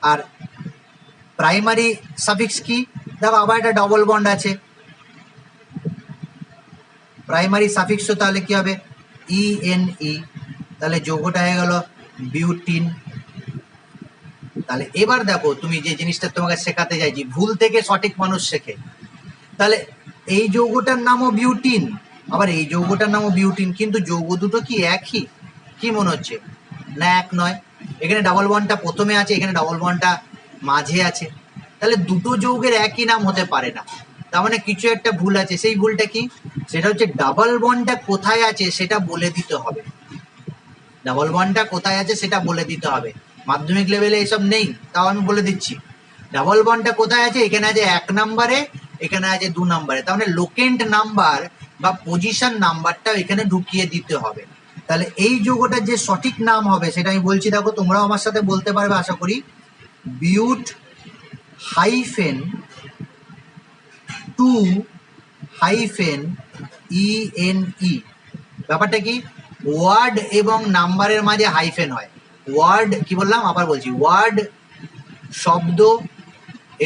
আর প্রাইমারি সাফিক্স কি, দেখো আবার একটা ডবল বন্ড আছে, প্রাইমারি সাফিক্স তাহলে কি হবে ENE, তাহলে যৌগটা হয়ে গেল বিউটিন। তাহলে এবার দেখো তুমি যে জিনিসটা তোমাকে শেখাতে চাইছি, ভুল থেকে সঠিক মানুষ শেখে। তাহলে এই যৌগটার নামও বিউটিন, আবার এই যৌগটার নামও বিউটিন, কিন্তু যৌগ দুটো কি একই? কি মনে হচ্ছে? না, এক নয়। এখানে ডাবল বন্ডটা প্রথমে আছে, এখানে ডাবল বন্ডটা মাঝে আছে, তাহলে দুটো যৌগের একই নাম হতে পারে না। তার মানে কিছু একটা ভুল আছে। সেই ভুলটা কি? সেটা হচ্ছে ডাবল বন্ডটা কোথায় আছে সেটা বলে দিতে হবে। ডাবল বন্ডটা কোথায় আছে সেটা বলে দিতে হবে। মাধ্যমিক লেভেলে এসব নেই, তাও আমি বলে দিচ্ছি। ডাবল বন্ডটা কোথায় আছে? এখানে আছে 1 নম্বরে, এখানে আছে 2 নম্বরে। তার মানে লোকেন্ট নাম্বার বা পজিশন নাম্বারটা এখানে ঢুকিয়ে দিতে হবে। তাহলে এই যৌগটার যে সঠিক নাম হবে সেটা আমি বলছি, দেখো তোমরাও আমার সাথে বলতে পারবে আশা করি। বিউট হাইফেন 2 হাইফেন ENE। ব্যাপারটা কি? ওয়ার্ড এবং নাম্বারের মাঝে হাইফেন হয়। ওয়ার্ড কি বললাম, আবার বলছি, ওয়ার্ড শব্দ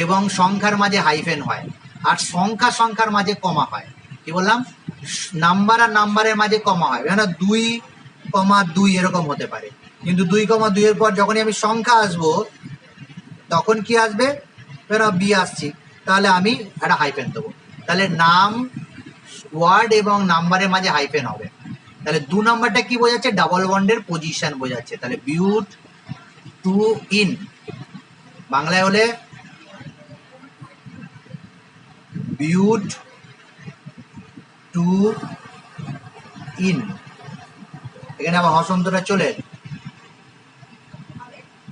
এবং সংখ্যার মাঝে হাইফেন হয়, আর সংখ্যার মাঝে কমা হয়। কি বললাম? নাম্বার আর নাম্বারের মাঝে কমা হয়, না 2,2 এরকম হতে পারে। কিন্তু 2,2 এর পর যখনই আমি সংখ্যা আসবো তখন কি আসবে? বি আসছি, তাহলে আমি একটা হাইফেন দেবো। তাহলে নাম, ওয়ার্ড এবং নাম্বারের মাঝে হাইফেন হবে। তাহলে 2 নম্বরটা কি বোঝাচ্ছে? ডাবল বন্ডের পজিশন বোঝাচ্ছে। তাহলে বিউট 2 ইন, বাংলায় হলে বিউট 2 ইন। এখানে আবার হসন্তটা চলে এলো।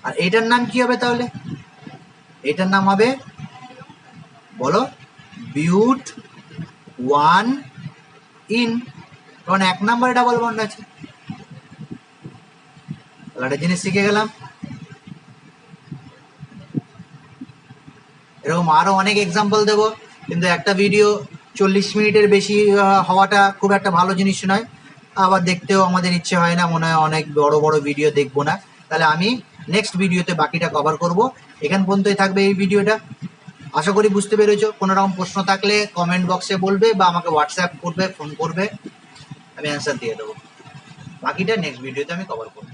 আর এটার নাম কি হবে তাহলে? এটার নাম হবে, বলো, বিউট 1 ইন, কারণ 1 নম্বরে ডাবল বন্ড আছে। তাহলে একটা জিনিস শিখে গেলাম। এরকম আরো অনেক এক্সাম্পল দেবো, কিন্তু একটা ভিডিও 40 মিনিটের বেশি হওয়াটা খুব একটা ভালো জিনিস নয়। আবার দেখতেও আমাদের ইচ্ছে হয় না, মনে হয় অনেক বড় বড় ভিডিও দেখবো না। তাহলে আমি নেক্সট ভিডিওতে বাকিটা কভার করব। এখান পর্যন্তই থাকবে এই ভিডিওটা। আশা করি বুঝতে পেরেছো। কোনো রকম প্রশ্ন থাকলে কমেন্ট বক্সে বলবে বা আমাকে হোয়াটসঅ্যাপ করবে, ফোন করবে, আমি অ্যান্সার দিয়ে দেবো। বাকিটা নেক্সট ভিডিওতে আমি কভার করবো।